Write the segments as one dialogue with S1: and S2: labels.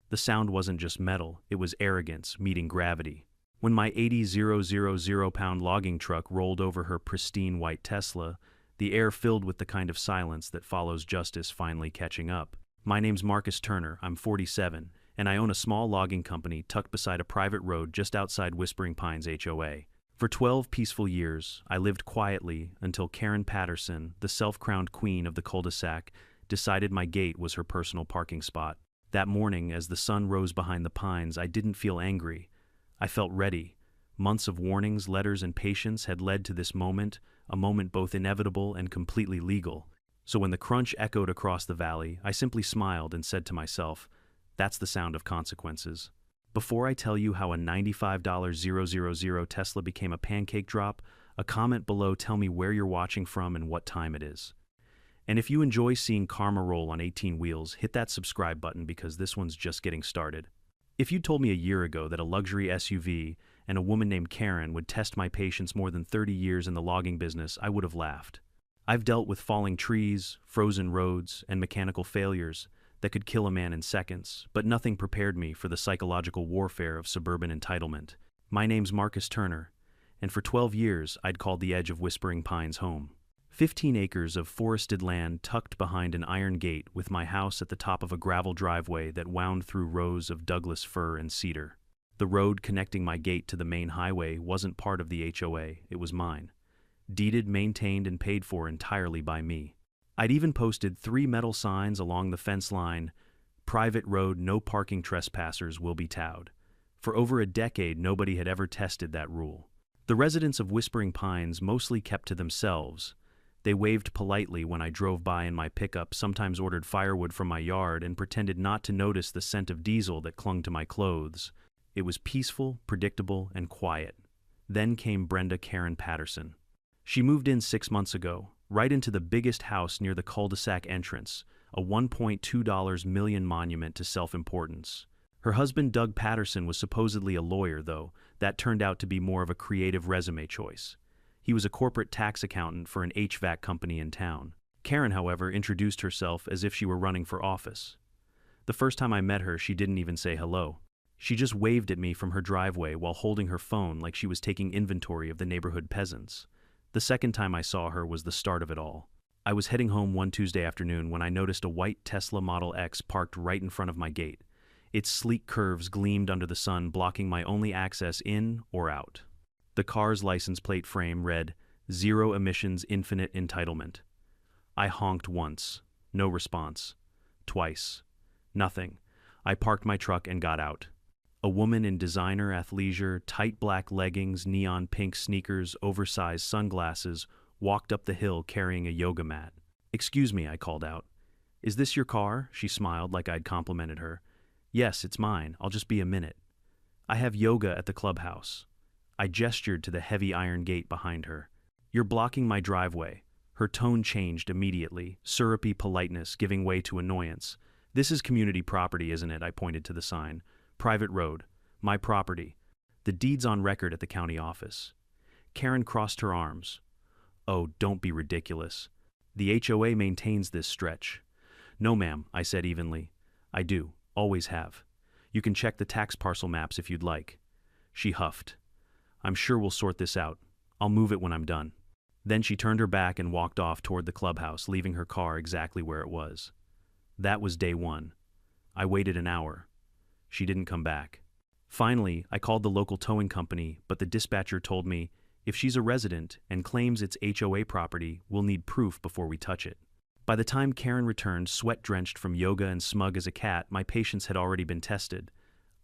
S1: The sound wasn't just metal, it was arrogance meeting gravity. When my 80,000-pound logging truck rolled over her pristine white Tesla, the air filled with the kind of silence that follows justice finally catching up. My name's Marcus Turner, I'm 47, and I own a small logging company tucked beside a private road just outside Whispering Pines HOA. For 12 peaceful years, I lived quietly until Karen Patterson, the self-crowned queen of the cul-de-sac, decided my gate was her personal parking spot. That morning, as the sun rose behind the pines, I didn't feel angry. I felt ready. Months of warnings, letters, and patience had led to this moment, a moment both inevitable and completely legal. So when the crunch echoed across the valley, I simply smiled and said to myself, that's the sound of consequences. Before I tell you how a $95,000 Tesla became a pancake drop, a comment below tell me where you're watching from and what time it is. And if you enjoy seeing karma roll on 18 wheels, hit that subscribe button because this one's just getting started. If you'd told me a year ago that a luxury SUV and a woman named Karen would test my patience more than 30 years in the logging business, I would have laughed. I've dealt with falling trees, frozen roads, and mechanical failures that could kill a man in seconds, but nothing prepared me for the psychological warfare of suburban entitlement. My name's Marcus Turner, and for 12 years I'd called the edge of Whispering Pines home. 15 acres of forested land tucked behind an iron gate with my house at the top of a gravel driveway that wound through rows of Douglas fir and cedar. The road connecting my gate to the main highway wasn't part of the HOA, it was mine. Deeded, maintained, and paid for entirely by me. I'd even posted 3 metal signs along the fence line, "Private road, no parking trespassers will be towed." For over a decade, nobody had ever tested that rule. The residents of Whispering Pines mostly kept to themselves. They waved politely when I drove by in my pickup, sometimes ordered firewood from my yard, and pretended not to notice the scent of diesel that clung to my clothes. It was peaceful, predictable, and quiet. Then came Brenda Karen Patterson. She moved in 6 months ago, right into the biggest house near the cul-de-sac entrance, a $1.2 million monument to self-importance. Her husband, Doug Patterson, was supposedly a lawyer, though that turned out to be more of a creative resume choice. He was a corporate tax accountant for an HVAC company in town. Karen, however, introduced herself as if she were running for office. The first time I met her, she didn't even say hello. She just waved at me from her driveway while holding her phone like she was taking inventory of the neighborhood peasants. The second time I saw her was the start of it all. I was heading home one Tuesday afternoon when I noticed a white Tesla Model X parked right in front of my gate. Its sleek curves gleamed under the sun, blocking my only access in or out. The car's license plate frame read, "Zero Emissions Infinite Entitlement." I honked once. No response. Twice. Nothing. I parked my truck and got out. A woman in designer athleisure, tight black leggings, neon pink sneakers, oversized sunglasses, walked up the hill carrying a yoga mat. "Excuse me," I called out. "Is this your car?" She smiled like I'd complimented her. "Yes, it's mine. I'll just be a minute." "I have yoga at the clubhouse." I gestured to the heavy iron gate behind her. "You're blocking my driveway." Her tone changed immediately, syrupy politeness giving way to annoyance. "This is community property, isn't it?" I pointed to the sign. "Private road. My property. The deed's on record at the county office." Karen crossed her arms. "Oh, don't be ridiculous. The HOA maintains this stretch." "No, ma'am," I said evenly. "I do. Always have. You can check the tax parcel maps if you'd like." She huffed. "I'm sure we'll sort this out. I'll move it when I'm done." Then she turned her back and walked off toward the clubhouse, leaving her car exactly where it was. That was day one. I waited an hour. She didn't come back. Finally, I called the local towing company, but the dispatcher told me, if she's a resident and claims it's HOA property, we'll need proof before we touch it. By the time Karen returned, sweat-drenched from yoga and smug as a cat, my patience had already been tested.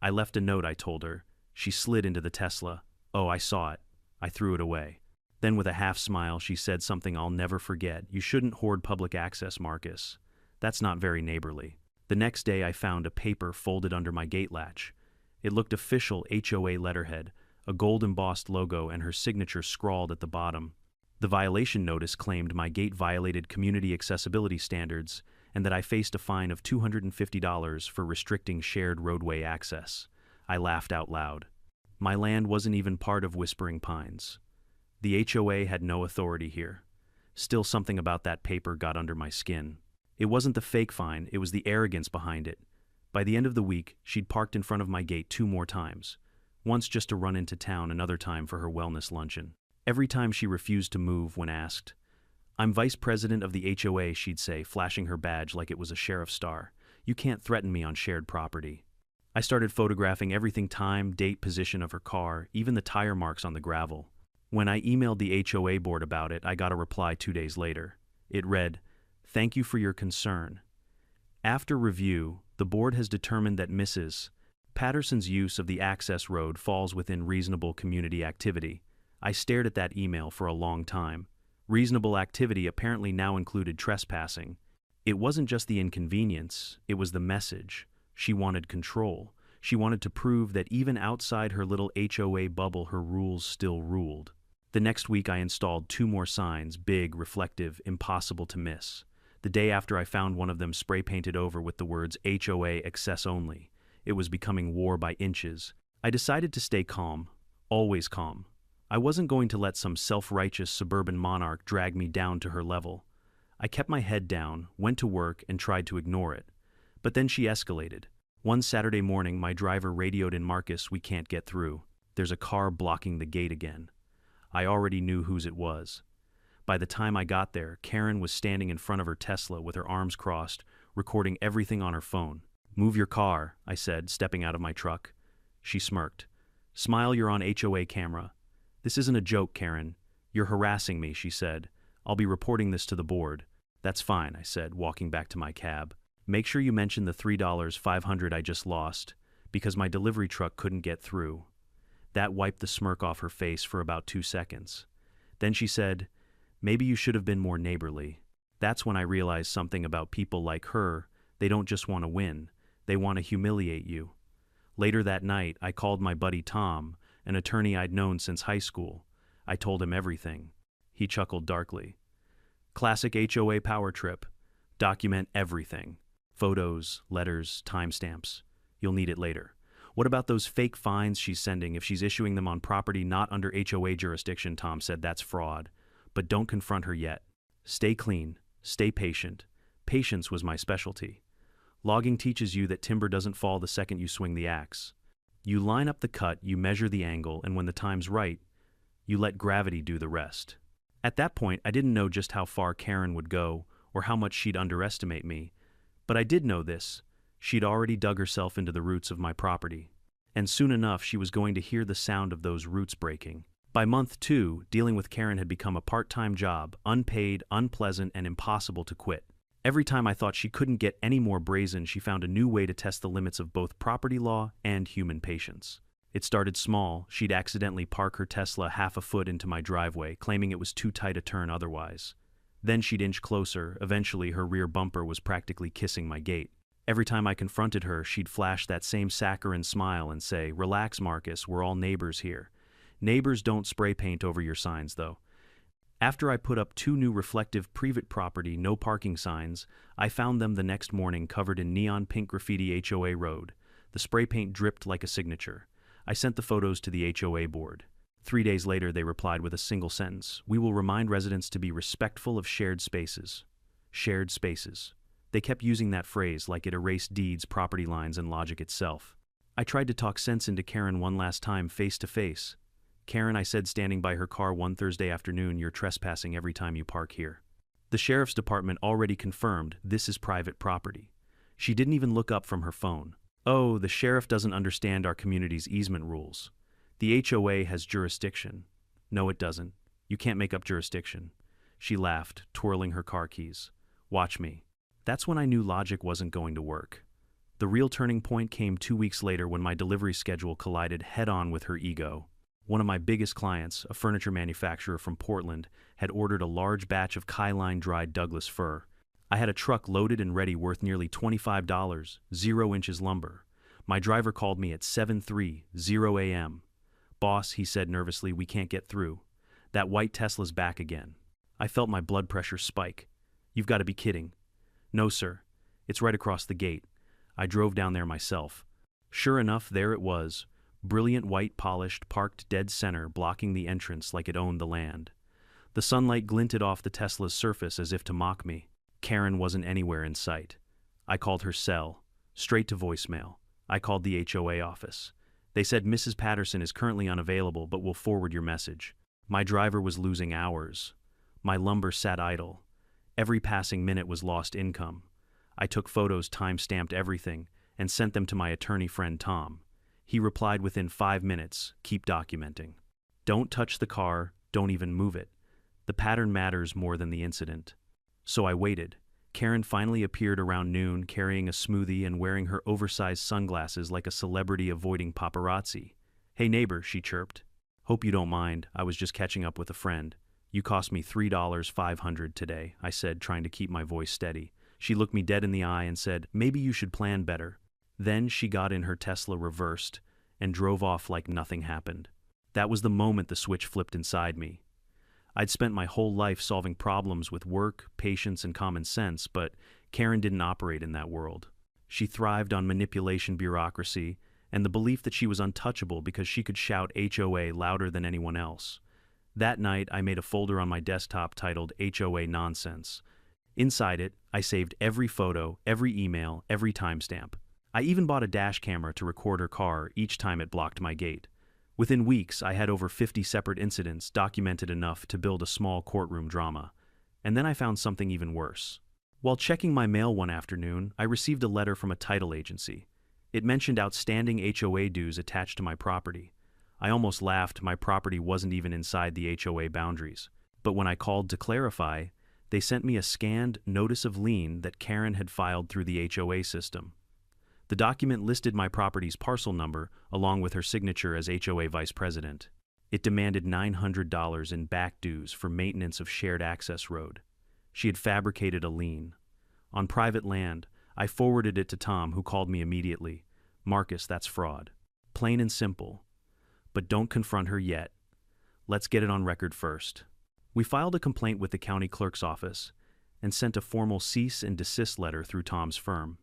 S1: I left a note, I told her. She slid into the Tesla. "Oh, I saw it." I threw it away. Then with a half-smile, she said something I'll never forget. "You shouldn't hoard public access, Marcus. That's not very neighborly." The next day I found a paper folded under my gate latch. It looked official, HOA letterhead, a gold-embossed logo, and her signature scrawled at the bottom. The violation notice claimed my gate violated community accessibility standards and that I faced a fine of $250 for restricting shared roadway access. I laughed out loud. My land wasn't even part of Whispering Pines. The HOA had no authority here. Still, something about that paper got under my skin. It wasn't the fake fine, it was the arrogance behind it. By the end of the week, she'd parked in front of my gate 2 more times. Once just to run into town, another time for her wellness luncheon. Every time she refused to move when asked. "I'm vice president of the HOA," she'd say, flashing her badge like it was a sheriff's star. "You can't threaten me on shared property." I started photographing everything: time, date, position of her car, even the tire marks on the gravel. When I emailed the HOA board about it, I got a reply 2 days later. It read, "Thank you for your concern. After review, the board has determined that Mrs. Patterson's use of the access road falls within reasonable community activity." I stared at that email for a long time. Reasonable activity apparently now included trespassing. It wasn't just the inconvenience, it was the message. She wanted control. She wanted to prove that even outside her little HOA bubble, her rules still ruled. The next week I installed 2 more signs, big, reflective, impossible to miss. The day after, I found one of them spray painted over with the words HOA access only. It was becoming war by inches. I decided to stay calm, always calm. I wasn't going to let some self-righteous suburban monarch drag me down to her level. I kept my head down, went to work, and tried to ignore it. But then she escalated. One Saturday morning, my driver radioed in, "Marcus, we can't get through. There's a car blocking the gate again." I already knew whose it was. By the time I got there, Karen was standing in front of her Tesla with her arms crossed, recording everything on her phone. "Move your car," I said, stepping out of my truck. She smirked. "Smile, you're on HOA camera." "This isn't a joke, Karen. You're harassing me," she said. "I'll be reporting this to the board." "That's fine," I said, walking back to my cab. "Make sure you mention the $3,500 I just lost, because my delivery truck couldn't get through." That wiped the smirk off her face for about 2 seconds. Then she said, "Maybe you should have been more neighborly." That's when I realized something about people like her. They don't just want to win, they want to humiliate you. Later that night, I called my buddy Tom, an attorney I'd known since high school. I told him everything. He chuckled darkly. "Classic HOA power trip. Document everything. Photos, letters, timestamps. You'll need it later. What about those fake fines she's sending if she's issuing them on property not under HOA jurisdiction?" Tom said. "That's fraud. But don't confront her yet. Stay clean. Stay patient." Patience was my specialty. Logging teaches you that timber doesn't fall the second you swing the axe. You line up the cut, you measure the angle, and when the time's right, you let gravity do the rest. At that point, I didn't know just how far Karen would go or how much she'd underestimate me. But I did know this. She'd already dug herself into the roots of my property. And soon enough, she was going to hear the sound of those roots breaking. By month 2, dealing with Karen had become a part-time job, unpaid, unpleasant, and impossible to quit. Every time I thought she couldn't get any more brazen, she found a new way to test the limits of both property law and human patience. It started small. She'd accidentally park her Tesla half a foot into my driveway, claiming it was too tight a turn otherwise. Then she'd inch closer. Eventually, her rear bumper was practically kissing my gate. Every time I confronted her, she'd flash that same saccharine smile and say, "Relax, Marcus, we're all neighbors here." Neighbors don't spray paint over your signs, though. After I put up 2 new reflective private property no parking signs, I found them the next morning covered in neon pink graffiti HOA road. The spray paint dripped like a signature. I sent the photos to the HOA board. 3 days later, they replied with a single sentence: "We will remind residents to be respectful of shared spaces." Shared spaces. They kept using that phrase like it erased deeds, property lines, and logic itself. I tried to talk sense into Karen one last time, face to face. "Karen," I said, standing by her car one Thursday afternoon, "you're trespassing every time you park here." The sheriff's department already confirmed this is private property. She didn't even look up from her phone. "Oh, the sheriff doesn't understand our community's easement rules. The HOA has jurisdiction." "No, it doesn't. You can't make up jurisdiction." She laughed, twirling her car keys. "Watch me." That's when I knew logic wasn't going to work. The real turning point came 2 weeks later when my delivery schedule collided head-on with her ego. One of my biggest clients, a furniture manufacturer from Portland, had ordered a large batch of Kyline dried Douglas fir. I had a truck loaded and ready worth nearly $25, 0 inches lumber. My driver called me at 7:30 a.m. "Boss," he said nervously, "we can't get through. That white Tesla's back again." I felt my blood pressure spike. "You've got to be kidding." "No, sir. It's right across the gate." I drove down there myself. Sure enough, there it was. Brilliant white, polished, parked dead center, blocking the entrance like it owned the land. The sunlight glinted off the Tesla's surface as if to mock me. Karen wasn't anywhere in sight. I called her cell. Straight to voicemail. I called the HOA office. They said Mrs. Patterson is currently unavailable but will forward your message. My driver was losing hours. My lumber sat idle. Every passing minute was lost income. I took photos, time-stamped everything, and sent them to my attorney friend Tom. He replied within 5 minutes, keep documenting. Don't touch the car, don't even move it. The pattern matters more than the incident. So I waited. Karen finally appeared around noon, carrying a smoothie and wearing her oversized sunglasses like a celebrity avoiding paparazzi. Hey neighbor, she chirped. Hope you don't mind, I was just catching up with a friend. You cost me $3.500 today, I said, trying to keep my voice steady. She looked me dead in the eye and said, maybe you should plan better. Then she got in her Tesla, reversed, and drove off like nothing happened. That was the moment the switch flipped inside me. I'd spent my whole life solving problems with work, patience, and common sense, but Karen didn't operate in that world. She thrived on manipulation, bureaucracy, and the belief that she was untouchable because she could shout HOA louder than anyone else. That night, I made a folder on my desktop titled HOA Nonsense. Inside it, I saved every photo, every email, every timestamp. I even bought a dash camera to record her car each time it blocked my gate. Within weeks, I had over 50 separate incidents documented enough to build a small courtroom drama. And then I found something even worse. While checking my mail one afternoon, I received a letter from a title agency. It mentioned outstanding HOA dues attached to my property. I almost laughed. My property wasn't even inside the HOA boundaries. But when I called to clarify, they sent me a scanned notice of lien that Karen had filed through the HOA system. The document listed my property's parcel number along with her signature as HOA vice president. It demanded $900 in back dues for maintenance of shared access road. She had fabricated a lien. On private land, I forwarded it to Tom, who called me immediately. Marcus, that's fraud. Plain and simple. But don't confront her yet. Let's get it on record first. We filed a complaint with the county clerk's office and sent a formal cease and desist letter through Tom's firm.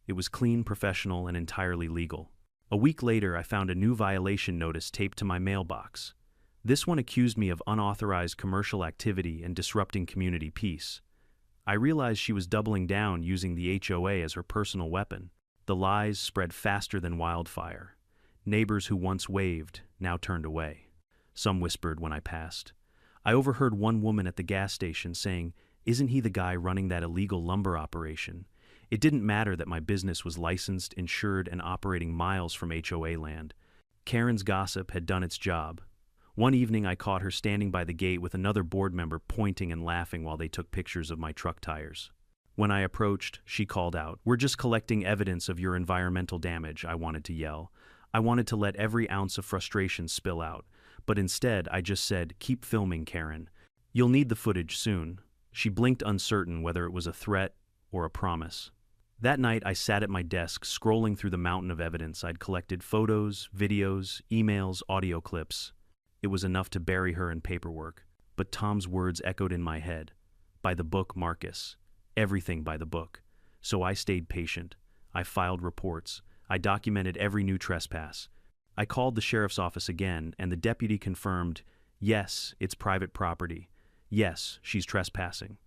S1: It was clean, professional, and entirely legal. A week later, I found a new violation notice taped to my mailbox. This one accused me of unauthorized commercial activity and disrupting community peace. I realized she was doubling down, using the HOA as her personal weapon. The lies spread faster than wildfire. Neighbors who once waved now turned away. Some whispered when I passed. I overheard one woman at the gas station saying, "Isn't he the guy running that illegal lumber operation?" It didn't matter that my business was licensed, insured, and operating miles from HOA land. Karen's gossip had done its job. One evening, I caught her standing by the gate with another board member, pointing and laughing while they took pictures of my truck tires. When I approached, she called out, "We're just collecting evidence of your environmental damage," I wanted to yell. I wanted to let every ounce of frustration spill out, but instead I just said, "Keep filming, Karen. You'll need the footage soon." She blinked, uncertain whether it was a threat or a promise. That night, I sat at my desk, scrolling through the mountain of evidence I'd collected: photos, videos, emails, audio clips. It was enough to bury her in paperwork, but Tom's words echoed in my head. By the book, Marcus. Everything by the book. So I stayed patient. I filed reports. I documented every new trespass. I called the sheriff's office again, and the deputy confirmed, yes, it's private property. Yes, she's trespassing.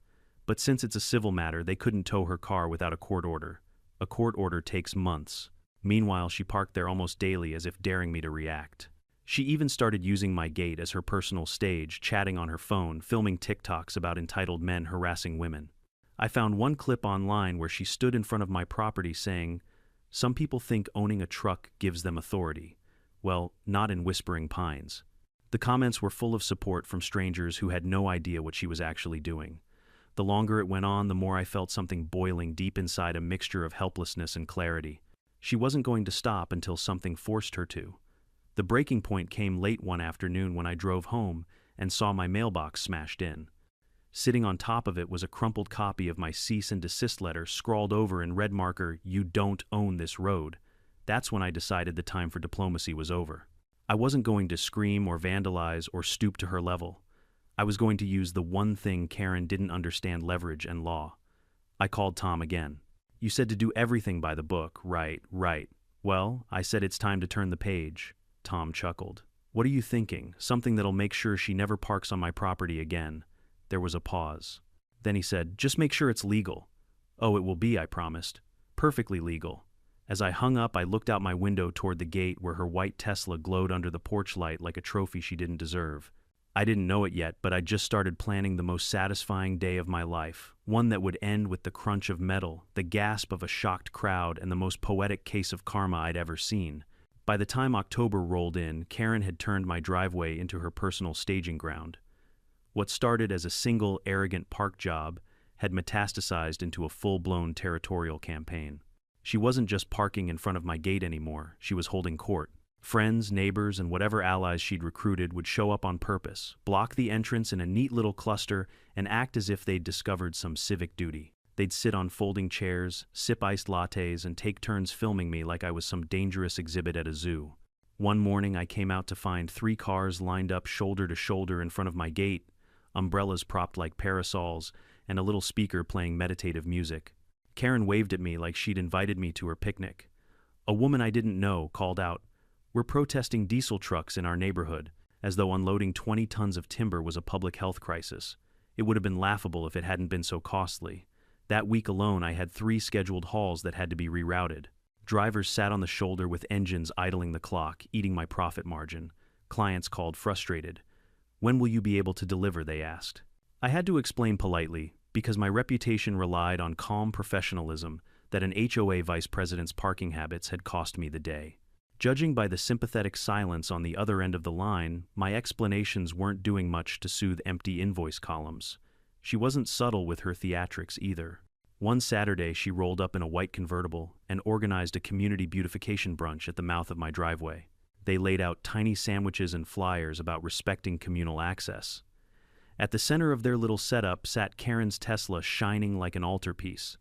S1: But since it's a civil matter, they couldn't tow her car without a court order. A court order takes months. Meanwhile, she parked there almost daily, as if daring me to react. She even started using my gate as her personal stage, chatting on her phone, filming TikToks about entitled men harassing women. I found one clip online where she stood in front of my property saying, "Some people think owning a truck gives them authority. Well, not in Whispering Pines." The comments were full of support from strangers who had no idea what she was actually doing. The longer it went on, the more I felt something boiling deep inside, a mixture of helplessness and clarity. She wasn't going to stop until something forced her to. The breaking point came late one afternoon when I drove home and saw my mailbox smashed in. Sitting on top of it was a crumpled copy of my cease and desist letter, scrawled over in red marker, "You don't own this road." That's when I decided the time for diplomacy was over. I wasn't going to scream or vandalize or stoop to her level. I was going to use the one thing Karen didn't understand: leverage and law. I called Tom again. "You said to do everything by the book, right? Right. Well, I said it's time to turn the page." Tom chuckled. "What are you thinking? Something that'll make sure she never parks on my property again." There was a pause. Then he said, "Just make sure it's legal." "Oh, it will be," I promised. "Perfectly legal." As I hung up, I looked out my window toward the gate where her white Tesla glowed under the porch light like a trophy she didn't deserve. I didn't know it yet, but I'd just started planning the most satisfying day of my life, one that would end with the crunch of metal, the gasp of a shocked crowd, and the most poetic case of karma I'd ever seen. By the time October rolled in, Karen had turned my driveway into her personal staging ground. What started as a single, arrogant park job had metastasized into a full-blown territorial campaign. She wasn't just parking in front of my gate anymore, she was holding court. Friends, neighbors, and whatever allies she'd recruited would show up on purpose, block the entrance in a neat little cluster, and act as if they'd discovered some civic duty. They'd sit on folding chairs, sip iced lattes, and take turns filming me like I was some dangerous exhibit at a zoo. One morning I came out to find 3 cars lined up shoulder to shoulder in front of my gate, umbrellas propped like parasols, and a little speaker playing meditative music. Karen waved at me like she'd invited me to her picnic. A woman I didn't know called out, "We're protesting diesel trucks in our neighborhood," as though unloading 20 tons of timber was a public health crisis. It would have been laughable if it hadn't been so costly. That week alone, I had 3 scheduled hauls that had to be rerouted. Drivers sat on the shoulder with engines idling the clock, eating my profit margin. Clients called frustrated. "When will you be able to deliver?" they asked. I had to explain politely, because my reputation relied on calm professionalism, that an HOA vice president's parking habits had cost me the day. Judging by the sympathetic silence on the other end of the line, my explanations weren't doing much to soothe empty invoice columns. She wasn't subtle with her theatrics either. One Saturday, she rolled up in a white convertible and organized a community beautification brunch at the mouth of my driveway. They laid out tiny sandwiches and flyers about respecting communal access. At the center of their little setup sat Karen's Tesla shining like an altarpiece.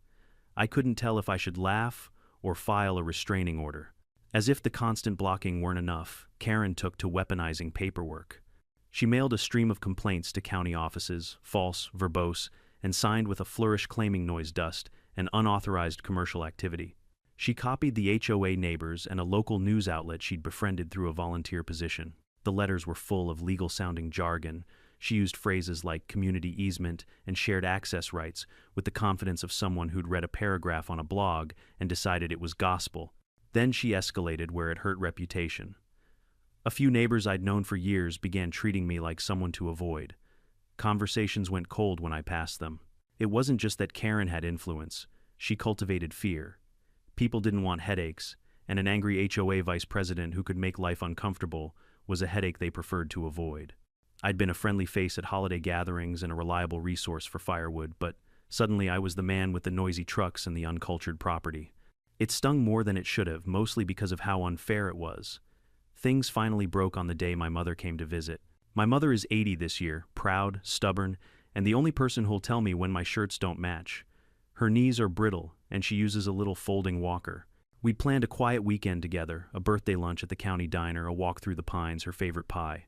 S1: I couldn't tell if I should laugh or file a restraining order. As if the constant blocking weren't enough, Karen took to weaponizing paperwork. She mailed a stream of complaints to county offices, false, verbose, and signed with a flourish claiming noise dust and unauthorized commercial activity. She copied the HOA neighbors and a local news outlet she'd befriended through a volunteer position. The letters were full of legal-sounding jargon. She used phrases like community easement and shared access rights with the confidence of someone who'd read a paragraph on a blog and decided it was gospel. Then she escalated where it hurt reputation. A few neighbors I'd known for years began treating me like someone to avoid. Conversations went cold when I passed them. It wasn't just that Karen had influence. She cultivated fear. People didn't want headaches, and an angry HOA vice president who could make life uncomfortable was a headache they preferred to avoid. I'd been a friendly face at holiday gatherings and a reliable resource for firewood, but suddenly I was the man with the noisy trucks and the uncultured property. It stung more than it should have, mostly because of how unfair it was. Things finally broke on the day my mother came to visit. My mother is 80 this year, proud, stubborn, and the only person who'll tell me when my shirts don't match. Her knees are brittle, and she uses a little folding walker. We'd planned a quiet weekend together, a birthday lunch at the county diner, a walk through the pines, her favorite pie.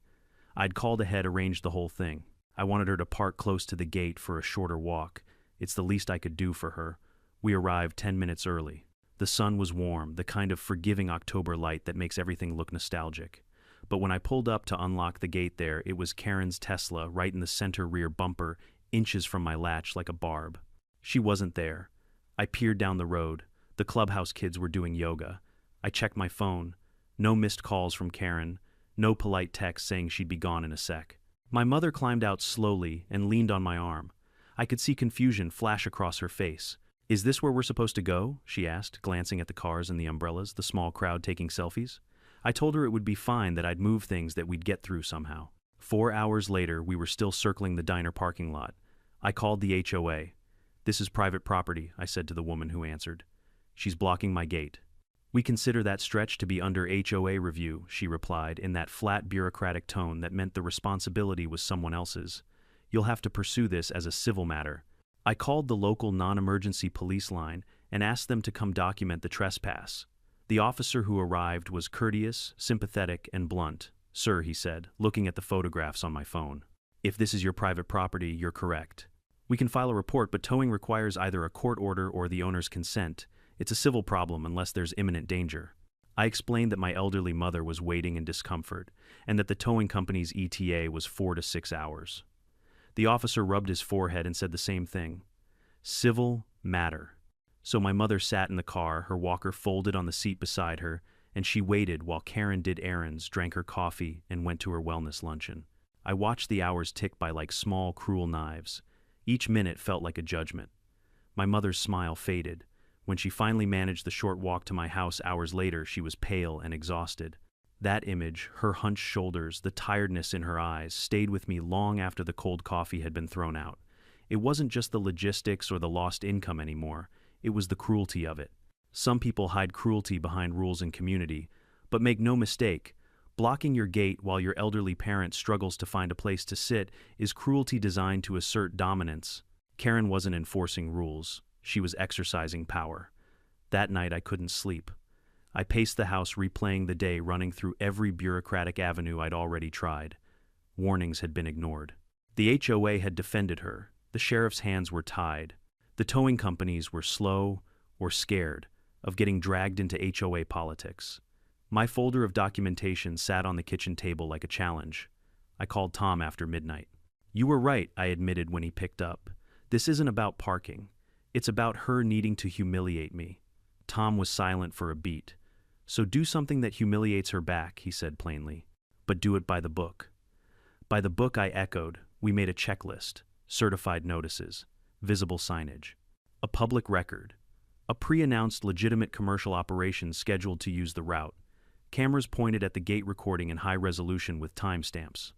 S1: I'd called ahead, arranged the whole thing. I wanted her to park close to the gate for a shorter walk. It's the least I could do for her. We arrived 10 minutes early. The sun was warm, the kind of forgiving October light that makes everything look nostalgic. But when I pulled up to unlock the gate there, it was Karen's Tesla right in the center rear bumper, inches from my latch like a barb. She wasn't there. I peered down the road. The clubhouse kids were doing yoga. I checked my phone. No missed calls from Karen. No polite text saying she'd be gone in a sec. My mother climbed out slowly and leaned on my arm. I could see confusion flash across her face. "Is this where we're supposed to go?" she asked, glancing at the cars and the umbrellas, the small crowd taking selfies. I told her it would be fine, that I'd move things, that we'd get through somehow. 4 hours later, we were still circling the diner parking lot. I called the HOA. "This is private property," I said to the woman who answered. "She's blocking my gate." "We consider that stretch to be under HOA review," she replied in that flat bureaucratic tone that meant the responsibility was someone else's. "You'll have to pursue this as a civil matter." I called the local non-emergency police line and asked them to come document the trespass. The officer who arrived was courteous, sympathetic, and blunt. "Sir," he said, looking at the photographs on my phone, "if this is your private property, you're correct. We can file a report, but towing requires either a court order or the owner's consent. It's a civil problem unless there's imminent danger." I explained that my elderly mother was waiting in discomfort, and that the towing company's ETA was 4 to 6 hours. The officer rubbed his forehead and said the same thing. "Civil matter. So my mother sat in the car, her walker folded on the seat beside her, and she waited while Karen did errands, drank her coffee, and went to her wellness luncheon. I watched the hours tick by like small, cruel knives. Each minute felt like a judgment. My mother's smile faded. When she finally managed the short walk to my house hours later, she was pale and exhausted. That image, her hunched shoulders, the tiredness in her eyes, stayed with me long after the cold coffee had been thrown out. It wasn't just the logistics or the lost income anymore. It was the cruelty of it. Some people hide cruelty behind rules and community, but make no mistake, blocking your gate while your elderly parent struggles to find a place to sit is cruelty designed to assert dominance. Karen wasn't enforcing rules. She was exercising power. That night I couldn't sleep. I paced the house, replaying the day, running through every bureaucratic avenue I'd already tried. Warnings had been ignored. The HOA had defended her. The sheriff's hands were tied. The towing companies were slow or scared of getting dragged into HOA politics. My folder of documentation sat on the kitchen table like a challenge. I called Tom after midnight. "You were right," I admitted when he picked up. "This isn't about parking. It's about her needing to humiliate me." Tom was silent for a beat. "So do something that humiliates her back," he said plainly. "But do it by the book." By the book, I echoed. We made a checklist: certified notices, visible signage, a public record, a pre-announced legitimate commercial operation scheduled to use the route, cameras pointed at the gate recording in high resolution with timestamps.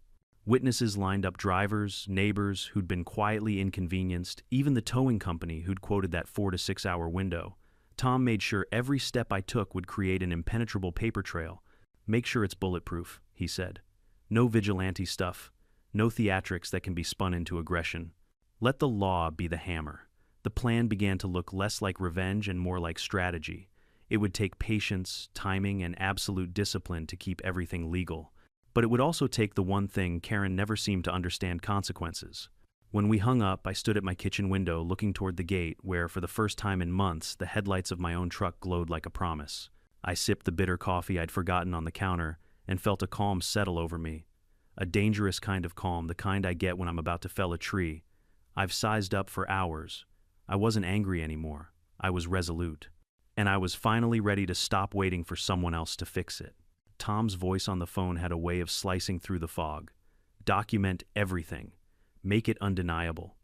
S1: Witnesses lined up: drivers, neighbors who'd been quietly inconvenienced, even the towing company who'd quoted that 4 to 6 hour window. Tom made sure every step I took would create an impenetrable paper trail. "Make sure it's bulletproof," he said. "No vigilante stuff. No theatrics that can be spun into aggression. Let the law be the hammer." The plan began to look less like revenge and more like strategy. It would take patience, timing, and absolute discipline to keep everything legal. But it would also take the one thing Karen never seemed to understand: consequences. When we hung up, I stood at my kitchen window looking toward the gate where, for the first time in months, the headlights of my own truck glowed like a promise. I sipped the bitter coffee I'd forgotten on the counter and felt a calm settle over me. A dangerous kind of calm, the kind I get when I'm about to fell a tree. I've sized up for hours. I wasn't angry anymore. I was resolute. And I was finally ready to stop waiting for someone else to fix it. Tom's voice on the phone had a way of slicing through the fog. "Document everything. Make it undeniable.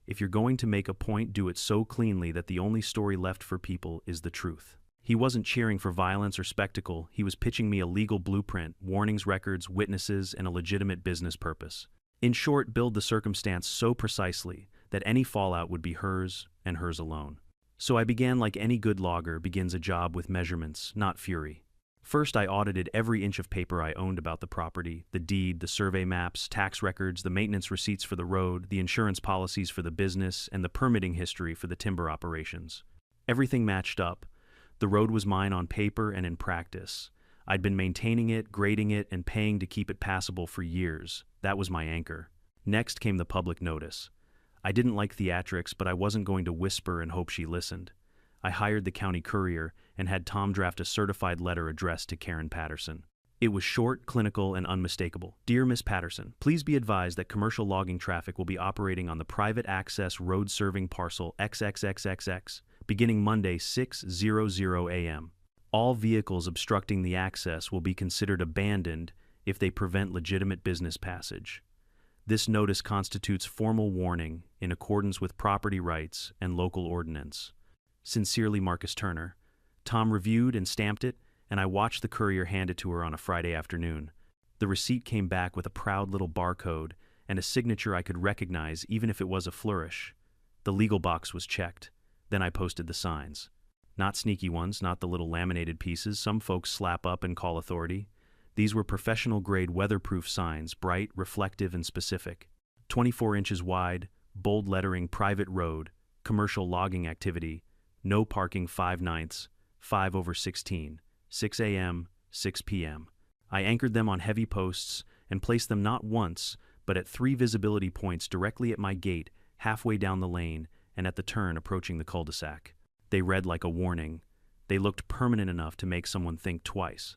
S1: If you're going to make a point, do it so cleanly that the only story left for people is the truth." He wasn't cheering for violence or spectacle. He was pitching me a legal blueprint: warnings, records, witnesses, and a legitimate business purpose. In short, build the circumstance so precisely that any fallout would be hers and hers alone. So I began like any good logger begins a job, with measurements, not fury. First, I audited every inch of paper I owned about the property: the deed, the survey maps, tax records, the maintenance receipts for the road, the insurance policies for the business, and the permitting history for the timber operations. Everything matched up. The road was mine on paper and in practice. I'd been maintaining it, grading it, and paying to keep it passable for years. That was my anchor. Next came the public notice. I didn't like theatrics, but I wasn't going to whisper and hope she listened. I hired the county courier and had Tom draft a certified letter addressed to Karen Patterson. It was short, clinical, and unmistakable. "Dear Miss Patterson, please be advised that commercial logging traffic will be operating on the private access road serving parcel XXXXX beginning Monday 6:00 a.m. All vehicles obstructing the access will be considered abandoned if they prevent legitimate business passage. This notice constitutes formal warning in accordance with property rights and local ordinance. Sincerely, Marcus Turner." Tom reviewed and stamped it, and I watched the courier hand it to her on a Friday afternoon. The receipt came back with a proud little barcode and a signature I could recognize even if it was a flourish. The legal box was checked. Then I posted the signs. Not sneaky ones, not the little laminated pieces some folks slap up and call authority. These were professional-grade weatherproof signs, bright, reflective, and specific. 24 inches wide, bold lettering: private road, commercial logging activity, no parking 5/9, 5/16, 6 a.m., 6 p.m. I anchored them on heavy posts and placed them not once, but at 3 visibility points directly at my gate, halfway down the lane, and at the turn approaching the cul-de-sac. They read like a warning. They looked permanent enough to make someone think twice.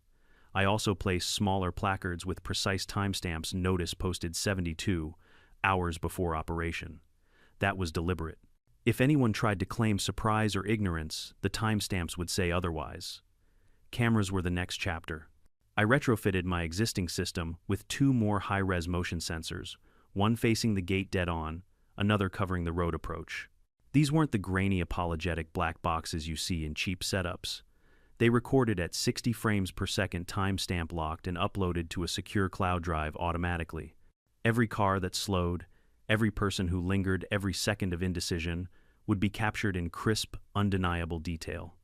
S1: I also placed smaller placards with precise timestamps: notice posted 72 hours before operation. That was deliberate. If anyone tried to claim surprise or ignorance, the timestamps would say otherwise. Cameras were the next chapter. I retrofitted my existing system with 2 more high-res motion sensors, one facing the gate dead-on, another covering the road approach. These weren't the grainy apologetic black boxes you see in cheap setups. They recorded at 60 frames per second, timestamp locked and uploaded to a secure cloud drive automatically. Every car that slowed, every person who lingered, every second of indecision would be captured in crisp, undeniable detail.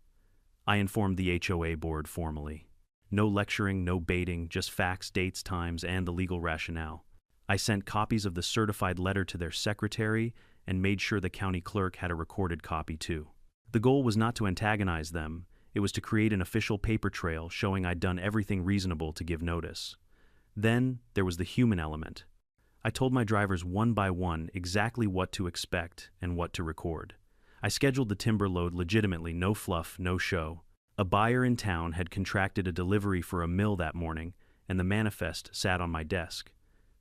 S1: I informed the HOA board formally. No lecturing, no baiting, just facts, dates, times, and the legal rationale. I sent copies of the certified letter to their secretary and made sure the county clerk had a recorded copy too. The goal was not to antagonize them, it was to create an official paper trail showing I'd done everything reasonable to give notice. Then there was the human element. I told my drivers one by one exactly what to expect and what to record. I scheduled the timber load legitimately, no fluff, no show. A buyer in town had contracted a delivery for a mill that morning, and the manifest sat on my desk.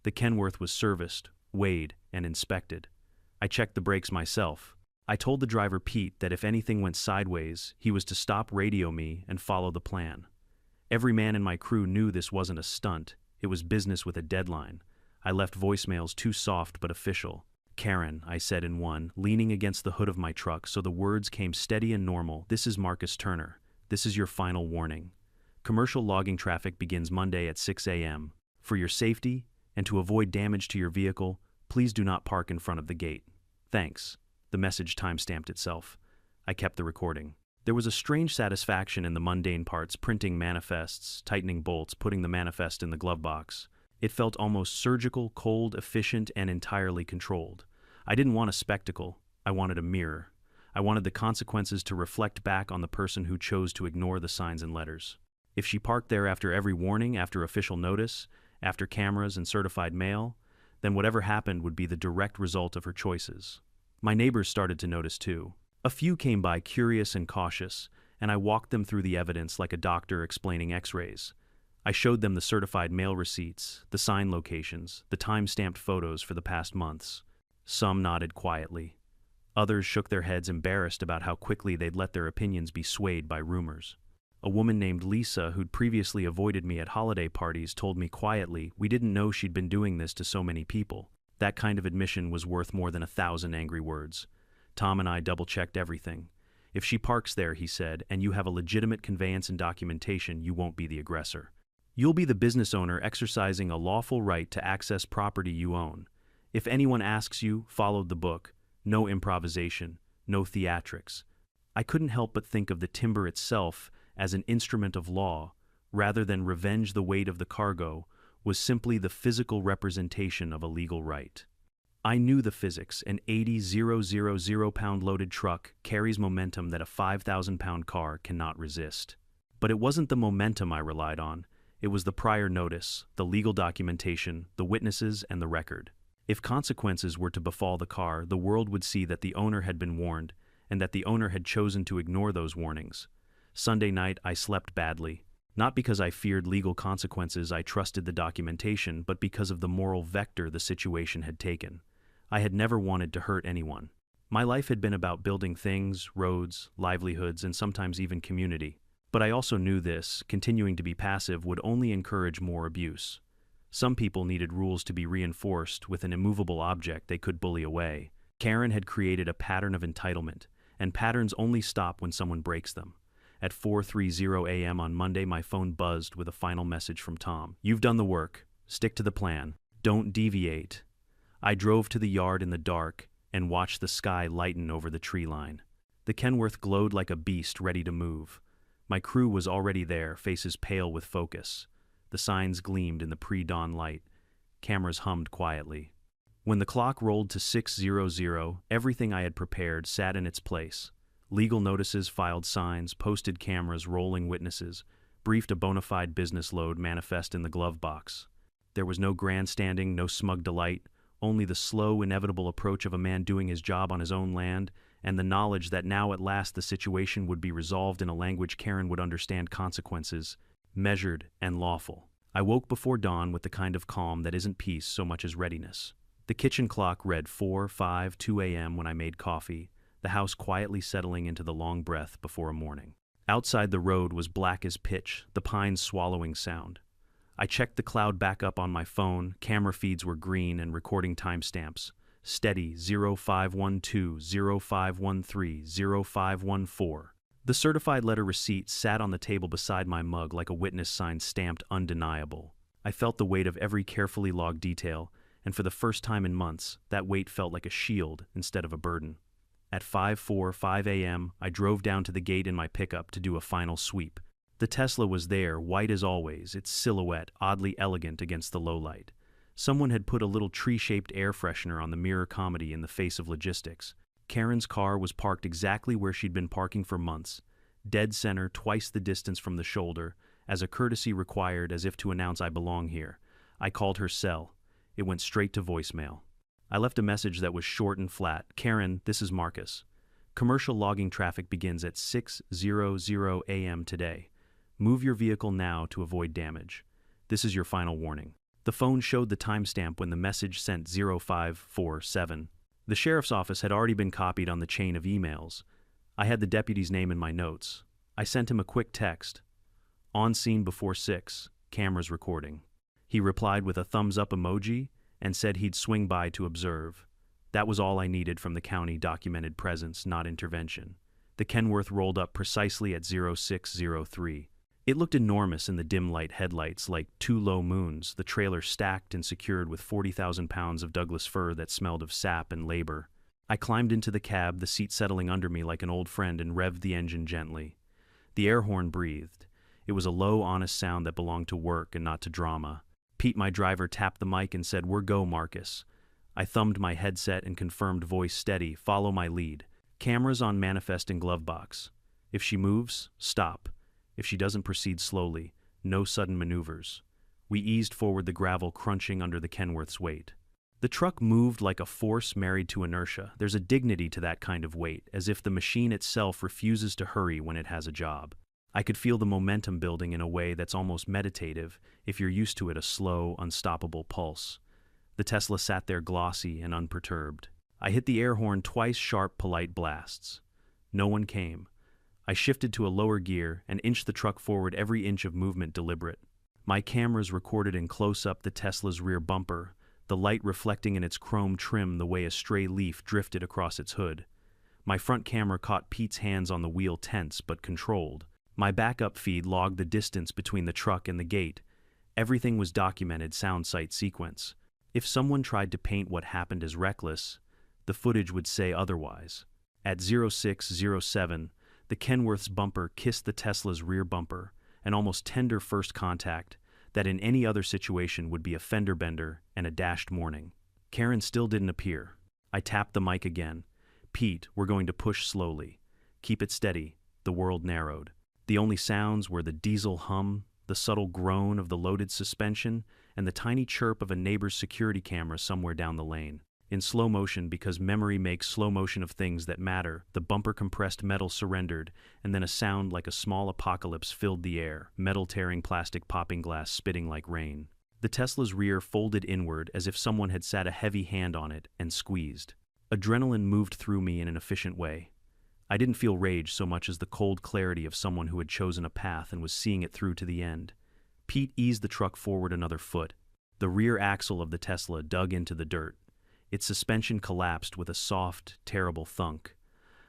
S1: The Kenworth was serviced, weighed, and inspected. I checked the brakes myself. I told the driver Pete that if anything went sideways, he was to stop, radio me, and follow the plan. Every man in my crew knew this wasn't a stunt, it was business with a deadline. I left voicemails too soft but official. "Karen," I said in one, leaning against the hood of my truck so the words came steady and normal. "This is Marcus Turner. This is your final warning. Commercial logging traffic begins Monday at 6 a.m. For your safety, and to avoid damage to your vehicle, please do not park in front of the gate. Thanks." The message timestamped itself. I kept the recording. There was a strange satisfaction in the mundane parts, printing manifests, tightening bolts, putting the manifest in the glove box. It felt almost surgical, cold, efficient, and entirely controlled. I didn't want a spectacle. I wanted a mirror. I wanted the consequences to reflect back on the person who chose to ignore the signs and letters. If she parked there after every warning, after official notice, after cameras and certified mail, then whatever happened would be the direct result of her choices. My neighbors started to notice too. A few came by curious and cautious, and I walked them through the evidence like a doctor explaining x-rays. I showed them the certified mail receipts, the sign locations, the time-stamped photos for the past months. Some nodded quietly. Others shook their heads embarrassed about how quickly they'd let their opinions be swayed by rumors. A woman named Lisa, who'd previously avoided me at holiday parties, told me quietly we didn't know she'd been doing this to so many people. That kind of admission was worth more than 1,000 angry words. Tom and I double-checked everything. "If she parks there," he said, "and you have a legitimate conveyance and documentation, you won't be the aggressor. You'll be the business owner exercising a lawful right to access property you own. If anyone asks you, follow the book. No improvisation, no theatrics." I couldn't help but think of the timber itself as an instrument of law, rather than revenge. The weight of the cargo was simply the physical representation of a legal right. I knew the physics. An 80,000 pound loaded truck carries momentum that a 5,000 pound car cannot resist. But it wasn't the momentum I relied on. It was the prior notice, the legal documentation, the witnesses, and the record. If consequences were to befall the car, the world would see that the owner had been warned, and that the owner had chosen to ignore those warnings. Sunday night, I slept badly. Not because I feared legal consequences, I trusted the documentation, but because of the moral vector the situation had taken. I had never wanted to hurt anyone. My life had been about building things, roads, livelihoods, and sometimes even community. But I also knew this, continuing to be passive, would only encourage more abuse. Some people needed rules to be reinforced with an immovable object they could bully away. Karen had created a pattern of entitlement, and patterns only stop when someone breaks them. At 4:30 a.m. on Monday, my phone buzzed with a final message from Tom. "You've done the work. Stick to the plan. Don't deviate." I drove to the yard in the dark and watched the sky lighten over the tree line. The Kenworth glowed like a beast ready to move. My crew was already there, faces pale with focus. The signs gleamed in the pre-dawn light. Cameras hummed quietly. When the clock rolled to 6:00, everything I had prepared sat in its place. Legal notices, filed signs, posted cameras, rolling witnesses, briefed a bona fide business load manifest in the glove box. There was no grandstanding, no smug delight, only the slow, inevitable approach of a man doing his job on his own land, and the knowledge that now at last the situation would be resolved in a language Karen would understand, consequences, measured and lawful. I woke before dawn with the kind of calm that isn't peace so much as readiness. The kitchen clock read 4:02 a.m. when I made coffee. the house quietly settling into the long breath before a morning. Outside, the road was black as pitch, the pines swallowing sound. I checked the cloud backup on my phone, camera feeds were green and recording timestamps. Steady 0512, 0513, 0514. The certified letter receipt sat on the table beside my mug like a witness sign stamped undeniable. I felt the weight of every carefully logged detail, and for the first time in months, that weight felt like a shield instead of a burden. At 5:45 a.m., I drove down to the gate in my pickup to do a final sweep. The Tesla was there, white as always, its silhouette oddly elegant against the low light. Someone had put a little tree-shaped air freshener on the mirror comedy in the face of logistics. Karen's car was parked exactly where she'd been parking for months, dead center, twice the distance from the shoulder, as a courtesy required, as if to announce I belong here. I called her cell. It went straight to voicemail. I left a message that was short and flat. Karen, this is Marcus. Commercial logging traffic begins at 6:00 a.m. today. Move your vehicle now to avoid damage. This is your final warning. The phone showed the timestamp when the message sent 0547. The sheriff's office had already been copied on the chain of emails. I had the deputy's name in my notes. I sent him a quick text. On scene before 6, cameras recording. He replied with a thumbs up emoji and said he'd swing by to observe. That was all I needed from the county documented presence, not intervention. The Kenworth rolled up precisely at 0603. It looked enormous in the dim light headlights, like two low moons, the trailer stacked and secured with 40,000 pounds of Douglas fir that smelled of sap and labor. I climbed into the cab, the seat settling under me like an old friend, and revved the engine gently. The air horn breathed. It was a low, honest sound that belonged to work and not to drama. Pete, my driver, tapped the mic and said, "We're go, Marcus." I thumbed my headset and confirmed, voice steady, "Follow my lead." Cameras on manifest in glove box. If she moves, stop. If she doesn't, proceed slowly. No sudden maneuvers. We eased forward, the gravel crunching under the Kenworth's weight. The truck moved like a force married to inertia. There's a dignity to that kind of weight, as if the machine itself refuses to hurry when it has a job. I could feel the momentum building in a way that's almost meditative if you're used to it, a slow, unstoppable pulse. The Tesla sat there glossy and unperturbed. I hit the air horn twice, sharp, polite blasts. No one came. I shifted to a lower gear and inched the truck forward, every inch of movement deliberate. My cameras recorded in close-up the Tesla's rear bumper, the light reflecting in its chrome trim the way a stray leaf drifted across its hood. My front camera caught Pete's hands on the wheel, tense but controlled. My backup feed logged the distance between the truck and the gate. Everything was documented, sound, sight, sequence. If someone tried to paint what happened as reckless, the footage would say otherwise. At 0607, the Kenworth's bumper kissed the Tesla's rear bumper, an almost tender first contact that in any other situation would be a fender bender and a dashed morning. Karen still didn't appear. I tapped the mic again. "Pete, we're going to push slowly. Keep it steady." The world narrowed. The only sounds were the diesel hum, the subtle groan of the loaded suspension, and the tiny chirp of a neighbor's security camera somewhere down the lane. In slow motion, because memory makes slow motion of things that matter, the bumper compressed metal surrendered, and then a sound like a small apocalypse filled the air, metal tearing, plastic popping, glass spitting like rain. The Tesla's rear folded inward as if someone had sat a heavy hand on it and squeezed. Adrenaline moved through me in an efficient way. I didn't feel rage so much as the cold clarity of someone who had chosen a path and was seeing it through to the end. Pete eased the truck forward another foot. The rear axle of the Tesla dug into the dirt. Its suspension collapsed with a soft, terrible thunk.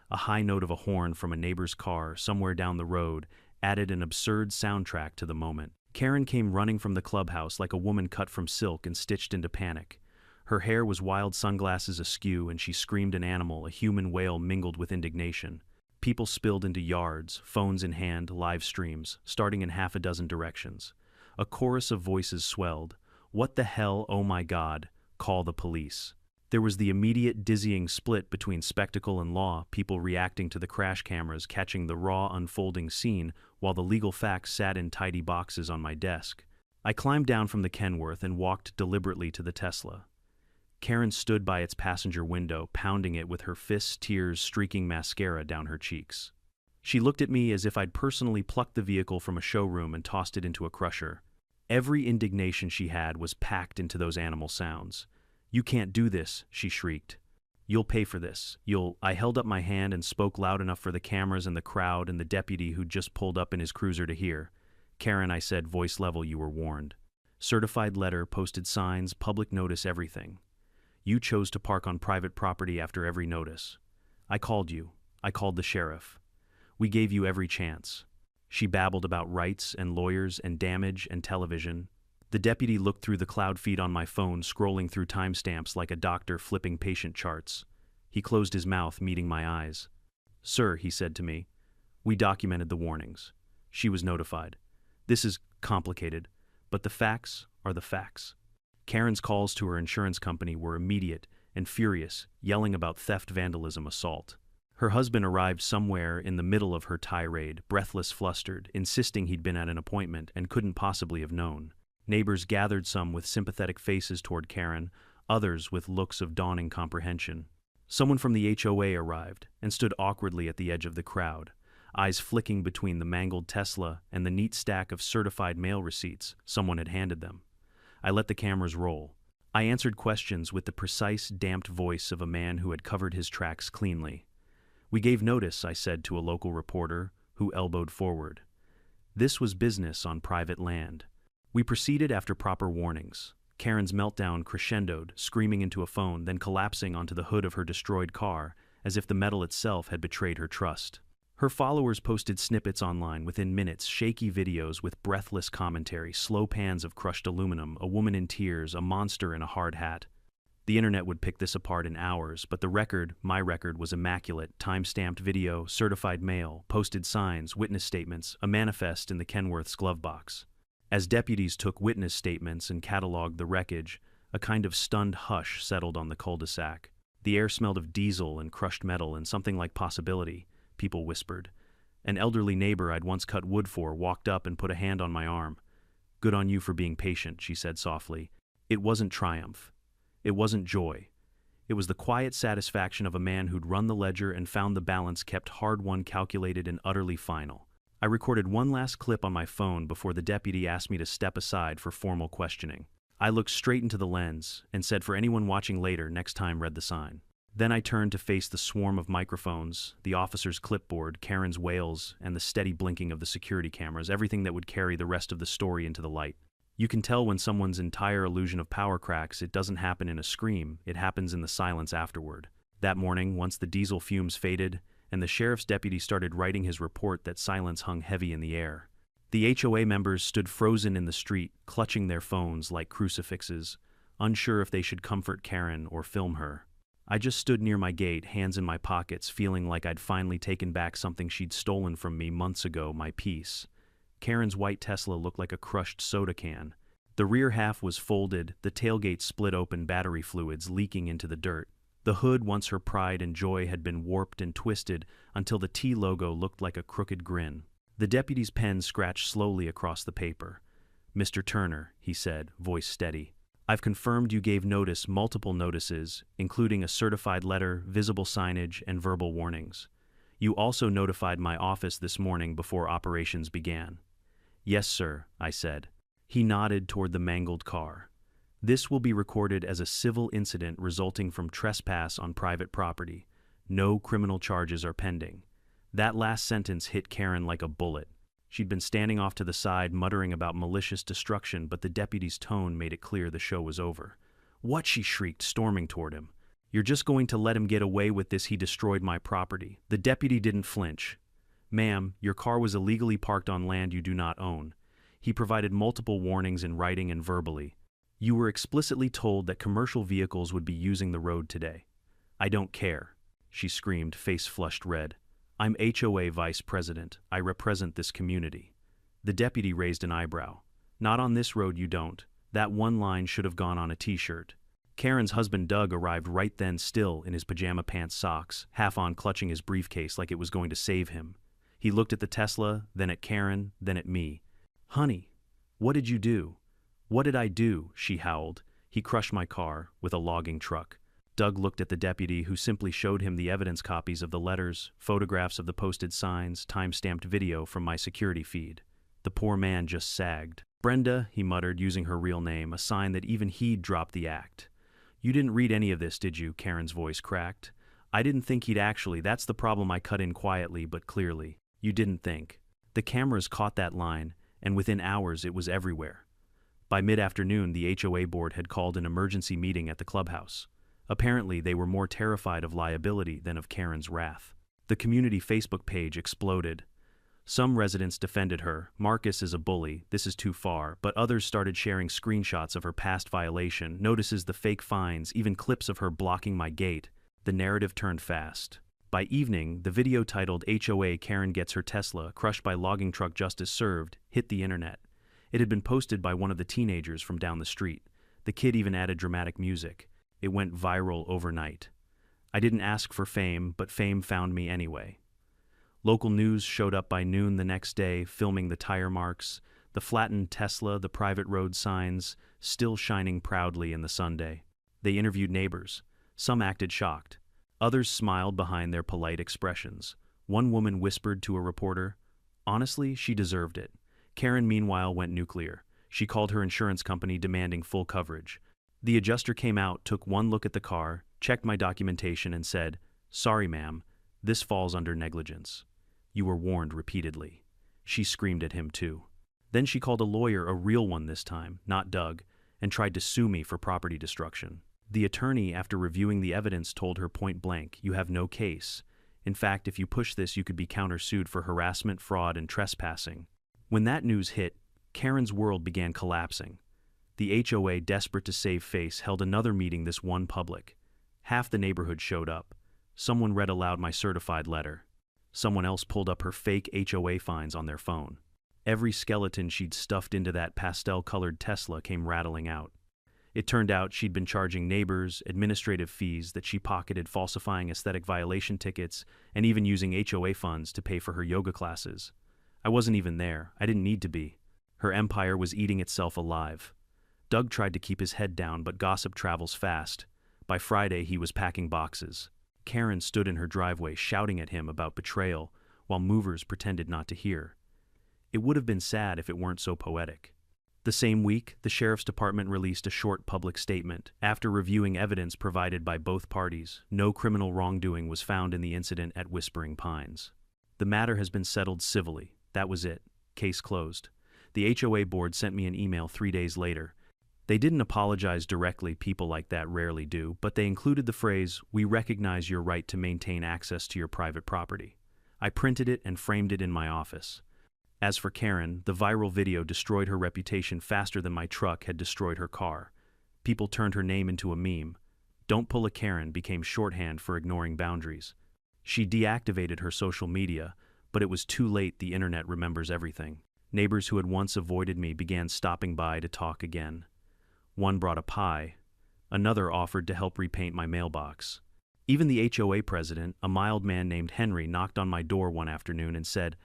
S1: A high note of a horn from a neighbor's car somewhere down the road added an absurd soundtrack to the moment. Karen came running from the clubhouse like a woman cut from silk and stitched into panic. Her hair was wild, sunglasses askew, and she screamed an animal, a human wail mingled with indignation. People spilled into yards, phones in hand, live streams, starting in half a dozen directions. A chorus of voices swelled. "What the hell, oh my God, call the police." There was the immediate dizzying split between spectacle and law, people reacting to the crash cameras, catching the raw, unfolding scene, while the legal facts sat in tidy boxes on my desk. I climbed down from the Kenworth and walked deliberately to the Tesla. Karen stood by its passenger window, pounding it with her fists, tears streaking mascara down her cheeks. She looked at me as if I'd personally plucked the vehicle from a showroom and tossed it into a crusher. Every indignation she had was packed into those animal sounds. "You can't do this," she shrieked. You'll pay for this. I held up my hand and spoke loud enough for the cameras and the crowd and the deputy who'd just pulled up in his cruiser to hear. Karen, I said, voice level, you were warned. Certified letter, posted signs, public notice, everything. You chose to park on private property after every notice. I called you. I called the sheriff. We gave you every chance. She babbled about rights and lawyers and damage and television. The deputy looked through the cloud feed on my phone, scrolling through timestamps like a doctor flipping patient charts. He closed his mouth, meeting my eyes. Sir, he said to me, we documented the warnings. She was notified. This is complicated, but the facts are the facts. Karen's calls to her insurance company were immediate and furious, yelling about theft, vandalism, assault. Her husband arrived somewhere in the middle of her tirade, breathless, flustered, insisting he'd been at an appointment and couldn't possibly have known. Neighbors gathered, some with sympathetic faces toward Karen, others with looks of dawning comprehension. Someone from the HOA arrived and stood awkwardly at the edge of the crowd, eyes flicking between the mangled Tesla and the neat stack of certified mail receipts someone had handed them. I let the cameras roll. I answered questions with the precise, damped voice of a man who had covered his tracks cleanly. We gave notice, I said to a local reporter, who elbowed forward. This was business on private land. We proceeded after proper warnings. Karen's meltdown crescendoed, screaming into a phone, then collapsing onto the hood of her destroyed car, as if the metal itself had betrayed her trust. Her followers posted snippets online within minutes, shaky videos with breathless commentary, slow pans of crushed aluminum, a woman in tears, a monster in a hard hat. The internet would pick this apart in hours, but the record, my record, was immaculate. Time-stamped video, certified mail, posted signs, witness statements, a manifest in the Kenworth's glove box. As deputies took witness statements and cataloged the wreckage, a kind of stunned hush settled on the cul-de-sac. The air smelled of diesel and crushed metal and something like possibility, people whispered. An elderly neighbor I'd once cut wood for walked up and put a hand on my arm. Good on you for being patient, she said softly. It wasn't triumph. It wasn't joy. It was the quiet satisfaction of a man who'd run the ledger and found the balance kept, hard-won, calculated, and utterly final. I recorded one last clip on my phone before the deputy asked me to step aside for formal questioning. I looked straight into the lens and said, for anyone watching later, next time read the sign. Then I turned to face the swarm of microphones, the officer's clipboard, Karen's wails, and the steady blinking of the security cameras, everything that would carry the rest of the story into the light. You can tell when someone's entire illusion of power cracks. It doesn't happen in a scream, it happens in the silence afterward. That morning, once the diesel fumes faded, and the sheriff's deputy started writing his report, that silence hung heavy in the air. The HOA members stood frozen in the street, clutching their phones like crucifixes, unsure if they should comfort Karen or film her. I just stood near my gate, hands in my pockets, feeling like I'd finally taken back something she'd stolen from me months ago, my peace. Karen's white Tesla looked like a crushed soda can. The rear half was folded, the tailgate split open, battery fluids leaking into the dirt. The hood, once her pride and joy, had been warped and twisted until the T logo looked like a crooked grin. The deputy's pen scratched slowly across the paper. Mr. Turner, he said, voice steady. I've confirmed you gave notice, multiple notices, including a certified letter, visible signage, and verbal warnings. You also notified my office this morning before operations began. Yes, sir, I said. He nodded toward the mangled car. This will be recorded as a civil incident resulting from trespass on private property. No criminal charges are pending. That last sentence hit Karen like a bullet. She'd been standing off to the side, muttering about malicious destruction, but the deputy's tone made it clear the show was over. What? She shrieked, storming toward him. You're just going to let him get away with this? He destroyed my property. The deputy didn't flinch. Ma'am, your car was illegally parked on land you do not own. He provided multiple warnings in writing and verbally. You were explicitly told that commercial vehicles would be using the road today. I don't care, she screamed, face flushed red. I'm HOA vice president. I represent this community. The deputy raised an eyebrow. Not on this road, you don't. That one line should have gone on a t-shirt. Karen's husband Doug arrived right then, still in his pajama pants socks, half on, clutching his briefcase like it was going to save him. He looked at the Tesla, then at Karen, then at me. Honey, what did you do? What did I do? She howled. He crushed my car with a logging truck. Doug looked at the deputy, who simply showed him the evidence copies of the letters, photographs of the posted signs, time-stamped video from my security feed. The poor man just sagged. Brenda, he muttered, using her real name, a sign that even he'd dropped the act. "You didn't read any of this, did you?" Karen's voice cracked. "I didn't think he'd actually. That's the problem." I cut in quietly but clearly. "You didn't think." The cameras caught that line, and within hours it was everywhere. By mid-afternoon, the HOA board had called an emergency meeting at the clubhouse. Apparently, they were more terrified of liability than of Karen's wrath. The community Facebook page exploded. Some residents defended her. "Marcus is a bully, this is too far," but others started sharing screenshots of her past violation, notices the fake fines, even clips of her blocking my gate. The narrative turned fast. By evening, the video titled "HOA Karen Gets Her Tesla, Crushed by Logging Truck Justice Served" hit the internet. It had been posted by one of the teenagers from down the street. The kid even added dramatic music. It went viral overnight. I didn't ask for fame, but fame found me anyway. Local news showed up by noon the next day, filming the tire marks, the flattened Tesla, the private road signs, still shining proudly in the Sunday. They interviewed neighbors. Some acted shocked. Others smiled behind their polite expressions. One woman whispered to a reporter, "Honestly, she deserved it." Karen, meanwhile, went nuclear. She called her insurance company demanding full coverage. The adjuster came out, took one look at the car, checked my documentation, and said, "Sorry, ma'am, this falls under negligence. You were warned repeatedly." She screamed at him, too. Then she called a lawyer, a real one this time, not Doug, and tried to sue me for property destruction. The attorney, after reviewing the evidence, told her point blank, "You have no case. In fact, if you push this, you could be countersued for harassment, fraud, and trespassing." When that news hit, Karen's world began collapsing. The HOA, desperate to save face, held another meeting, this one public. Half the neighborhood showed up. Someone read aloud my certified letter. Someone else pulled up her fake HOA fines on their phone. Every skeleton she'd stuffed into that pastel-colored Tesla came rattling out. It turned out she'd been charging neighbors administrative fees that she pocketed, falsifying aesthetic violation tickets, and even using HOA funds to pay for her yoga classes. I wasn't even there. I didn't need to be. Her empire was eating itself alive. Doug tried to keep his head down, but gossip travels fast. By Friday, he was packing boxes. Karen stood in her driveway shouting at him about betrayal, while movers pretended not to hear. It would have been sad if it weren't so poetic. The same week, the sheriff's department released a short public statement. After reviewing evidence provided by both parties, no criminal wrongdoing was found in the incident at Whispering Pines. "The matter has been settled civilly. That was it. Case closed." The HOA board sent me an email 3 days later. They didn't apologize directly, people like that rarely do, but they included the phrase, "We recognize your right to maintain access to your private property." I printed it and framed it in my office. As for Karen, the viral video destroyed her reputation faster than my truck had destroyed her car. People turned her name into a meme. "Don't pull a Karen" became shorthand for ignoring boundaries. She deactivated her social media, but it was too late. The internet remembers everything. Neighbors who had once avoided me began stopping by to talk again. One brought a pie. Another offered to help repaint my mailbox. Even the HOA president, a mild man named Henry, knocked on my door one afternoon and said,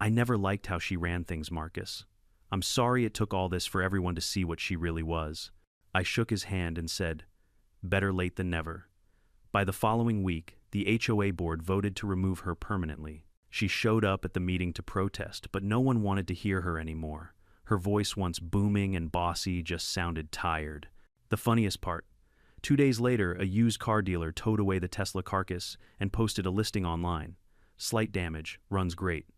S1: "I never liked how she ran things, Marcus. I'm sorry it took all this for everyone to see what she really was." I shook his hand and said, "Better late than never." By the following week, the HOA board voted to remove her permanently. She showed up at the meeting to protest, but no one wanted to hear her anymore. Her voice, once booming and bossy, just sounded tired. The funniest part, 2 days later, a used car dealer towed away the Tesla carcass and posted a listing online. "Slight damage, runs great."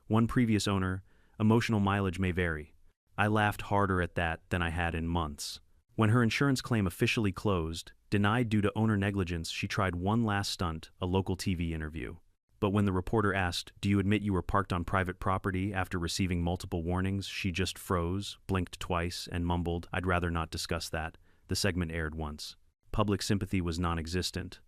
S1: One previous owner, "Emotional mileage may vary." I laughed harder at that than I had in months. When her insurance claim officially closed, denied due to owner negligence, she tried one last stunt, a local TV interview. But when the reporter asked, "Do you admit you were parked on private property?" after receiving multiple warnings, she just froze, blinked twice, and mumbled, "I'd rather not discuss that." The segment aired once. Public sympathy was non-existent.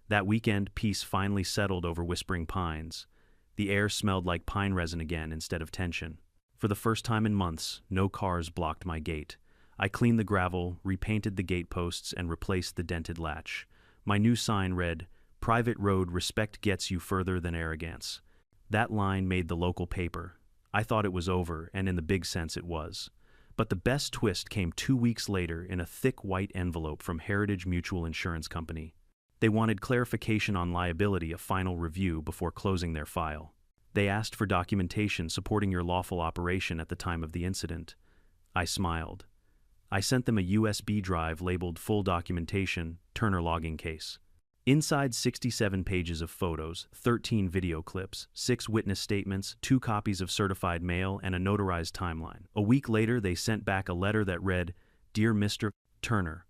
S1: That weekend, peace finally settled over Whispering Pines. The air smelled like pine resin again instead of tension. For the first time in months, no cars blocked my gate. I cleaned the gravel, repainted the gateposts, and replaced the dented latch. My new sign read, "Private road, respect gets you further than arrogance." That line made the local paper. I thought it was over, and in the big sense it was. But the best twist came 2 weeks later in a thick white envelope from Heritage Mutual Insurance Company. They wanted clarification on liability, a final review before closing their file. They asked for documentation supporting your lawful operation at the time of the incident. I smiled. I sent them a USB drive labeled "Full Documentation," Turner logging case. Inside 67 pages of photos, 13 video clips, 6 witness statements, 2 copies of certified mail, and a notarized timeline. A week later, they sent back a letter that read, "Dear Mr. Turner,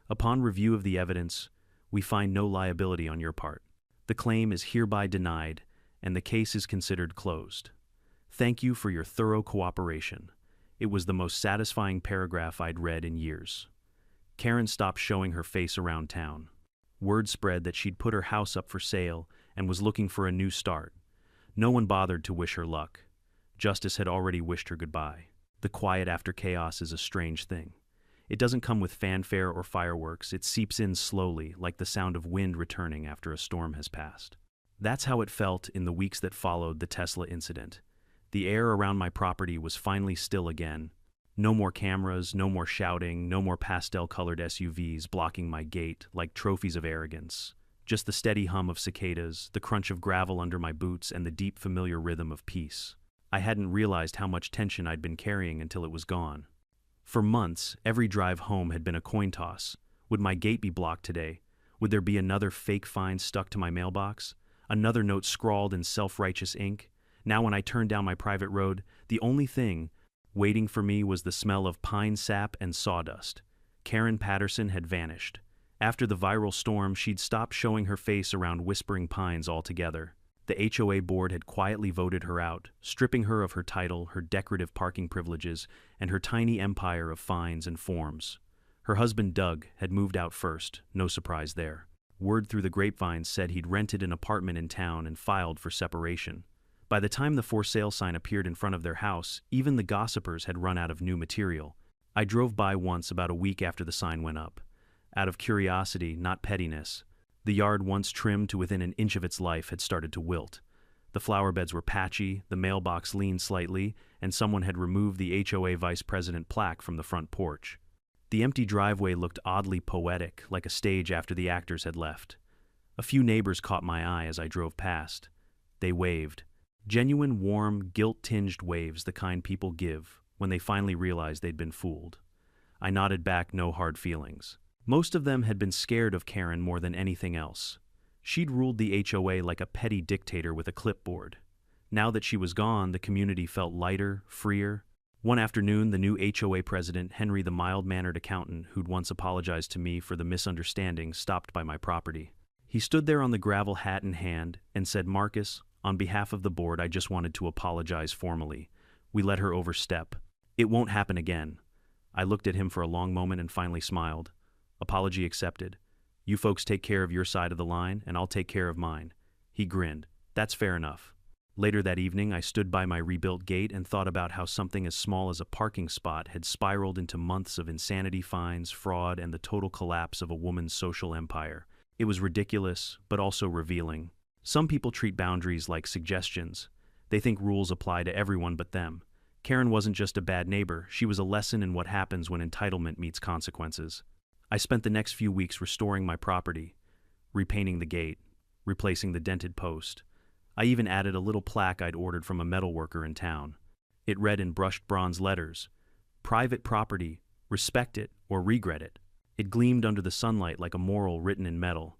S1: upon review of the evidence, we find no liability on your part. The claim is hereby denied, and the case is considered closed. Thank you for your thorough cooperation." It was the most satisfying paragraph I'd read in years. Karen stopped showing her face around town. Word spread that she'd put her house up for sale and was looking for a new start. No one bothered to wish her luck. Justice had already wished her goodbye. The quiet after chaos is a strange thing. It doesn't come with fanfare or fireworks. It seeps in slowly, like the sound of wind returning after a storm has passed. That's how it felt in the weeks that followed the Tesla incident. The air around my property was finally still again. No more cameras, no more shouting, no more pastel-colored SUVs blocking my gate like trophies of arrogance. Just the steady hum of cicadas, the crunch of gravel under my boots, and the deep familiar rhythm of peace. I hadn't realized how much tension I'd been carrying until it was gone. For months, every drive home had been a coin toss. Would my gate be blocked today? Would there be another fake fine stuck to my mailbox? Another note scrawled in self-righteous ink? Now when I turned down my private road, the only thing waiting for me was the smell of pine sap and sawdust. Karen Patterson had vanished. After the viral storm, she'd stopped showing her face around Whispering Pines altogether. The HOA board had quietly voted her out, stripping her of her title, her decorative parking privileges, and her tiny empire of fines and forms. Her husband, Doug, had moved out first, no surprise there. Word through the grapevines said he'd rented an apartment in town and filed for separation. By the time the for sale sign appeared in front of their house, even the gossipers had run out of new material. I drove by once about a week after the sign went up. Out of curiosity, not pettiness. The yard, once trimmed to within an inch of its life, had started to wilt. The flower beds were patchy, the mailbox leaned slightly, and someone had removed the HOA vice president plaque from the front porch. The empty driveway looked oddly poetic, like a stage after the actors had left. A few neighbors caught my eye as I drove past. They waved. Genuine, warm, guilt-tinged waves, the kind people give when they finally realize they'd been fooled. I nodded back, no hard feelings. Most of them had been scared of Karen more than anything else. She'd ruled the HOA like a petty dictator with a clipboard. Now that she was gone, the community felt lighter, freer. One afternoon, the new HOA president, Henry the mild-mannered accountant who'd once apologized to me for the misunderstanding, stopped by my property. He stood there on the gravel, hat in hand, and said, "Marcus, on behalf of the board, I just wanted to apologize formally. We let her overstep. It won't happen again." I looked at him for a long moment and finally smiled. Apology accepted. You folks take care of your side of the line, and I'll take care of mine. He grinned. That's fair enough. Later that evening, I stood by my rebuilt gate and thought about how something as small as a parking spot had spiraled into months of insanity, fines, fraud, and the total collapse of a woman's social empire. It was ridiculous, but also revealing. Some people treat boundaries like suggestions. They think rules apply to everyone but them. Karen wasn't just a bad neighbor, she was a lesson in what happens when entitlement meets consequences. I spent the next few weeks restoring my property, repainting the gate, replacing the dented post. I even added a little plaque I'd ordered from a metalworker in town. It read in brushed bronze letters, "Private property, respect it or regret it." It gleamed under the sunlight like a moral written in metal.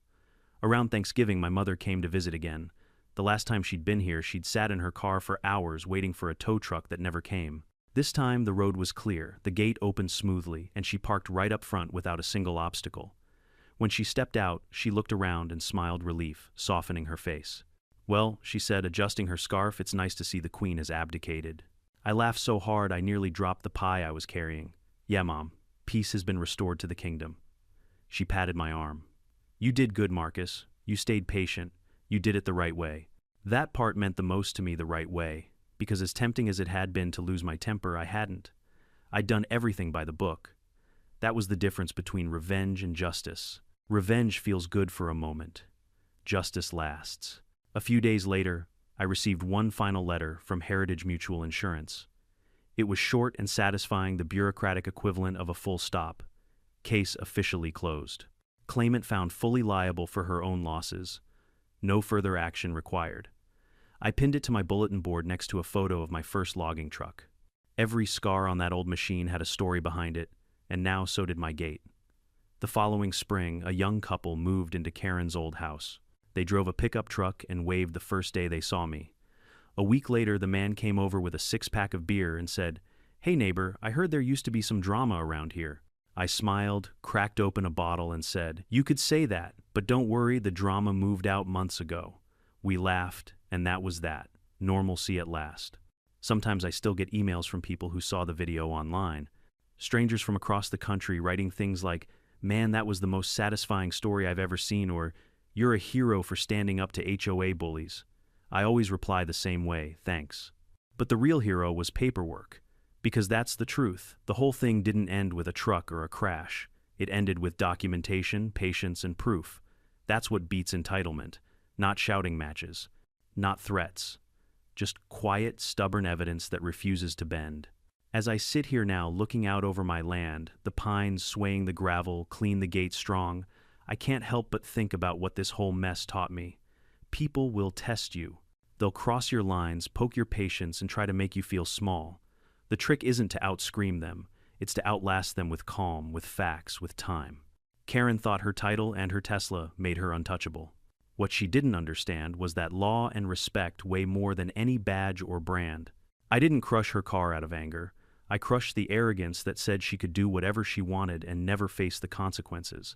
S1: Around Thanksgiving, my mother came to visit again. The last time she'd been here, she'd sat in her car for hours waiting for a tow truck that never came. This time, the road was clear, the gate opened smoothly, and she parked right up front without a single obstacle. When she stepped out, she looked around and smiled relief, softening her face. "Well," she said, adjusting her scarf, "it's nice to see the Queen has abdicated." I laughed so hard I nearly dropped the pie I was carrying. "Yeah, Mom, peace has been restored to the kingdom." She patted my arm. "You did good, Marcus. You stayed patient. You did it the right way." That part meant the most to me, the right way, because as tempting as it had been to lose my temper, I hadn't. I'd done everything by the book. That was the difference between revenge and justice. Revenge feels good for a moment. Justice lasts. A few days later, I received one final letter from Heritage Mutual Insurance. It was short and satisfying, the bureaucratic equivalent of a full stop. Case officially closed. Claimant found fully liable for her own losses. No further action required. I pinned it to my bulletin board next to a photo of my first logging truck. Every scar on that old machine had a story behind it, and now so did my gate. The following spring, a young couple moved into Karen's old house. They drove a pickup truck and waved the first day they saw me. A week later, the man came over with a six-pack of beer and said, "Hey neighbor, I heard there used to be some drama around here." I smiled, cracked open a bottle and said, "You could say that, but don't worry, the drama moved out months ago." We laughed, and that was that. Normalcy at last. Sometimes I still get emails from people who saw the video online. Strangers from across the country writing things like, "Man, that was the most satisfying story I've ever seen," or "You're a hero for standing up to HOA bullies." I always reply the same way, "Thanks." But the real hero was paperwork. Because that's the truth. The whole thing didn't end with a truck or a crash. It ended with documentation, patience, and proof. That's what beats entitlement. Not shouting matches. Not threats. Just quiet, stubborn evidence that refuses to bend. As I sit here now looking out over my land, the pines swaying the gravel, clean the gate strong, I can't help but think about what this whole mess taught me. People will test you. They'll cross your lines, poke your patience, and try to make you feel small. The trick isn't to outscream them, it's to outlast them with calm, with facts, with time. Karen thought her title and her Tesla made her untouchable. What she didn't understand was that law and respect weigh more than any badge or brand. I didn't crush her car out of anger. I crushed the arrogance that said she could do whatever she wanted and never face the consequences.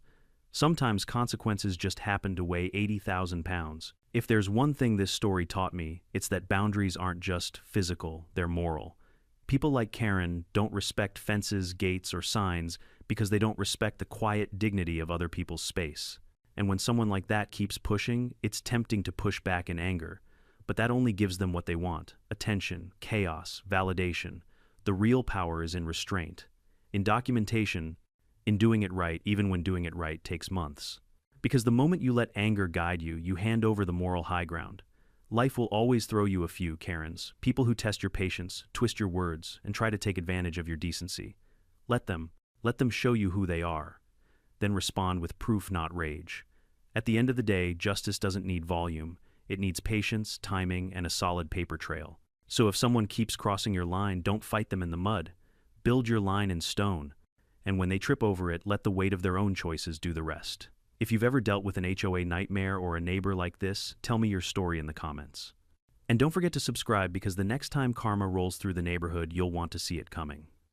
S1: Sometimes consequences just happen to weigh 80,000 pounds. If there's one thing this story taught me, it's that boundaries aren't just physical, they're moral. People like Karen don't respect fences, gates, or signs because they don't respect the quiet dignity of other people's space. And when someone like that keeps pushing, it's tempting to push back in anger. But that only gives them what they want: attention, chaos, validation. The real power is in restraint. In documentation, in doing it right, even when doing it right takes months. Because the moment you let anger guide you, you hand over the moral high ground. Life will always throw you a few Karens, people who test your patience, twist your words, and try to take advantage of your decency. Let them show you who they are. Then respond with proof, not rage. At the end of the day, justice doesn't need volume. It needs patience, timing, and a solid paper trail. So if someone keeps crossing your line, don't fight them in the mud. Build your line in stone. And when they trip over it, let the weight of their own choices do the rest. If you've ever dealt with an HOA nightmare or a neighbor like this, tell me your story in the comments. And don't forget to subscribe, because the next time karma rolls through the neighborhood, you'll want to see it coming.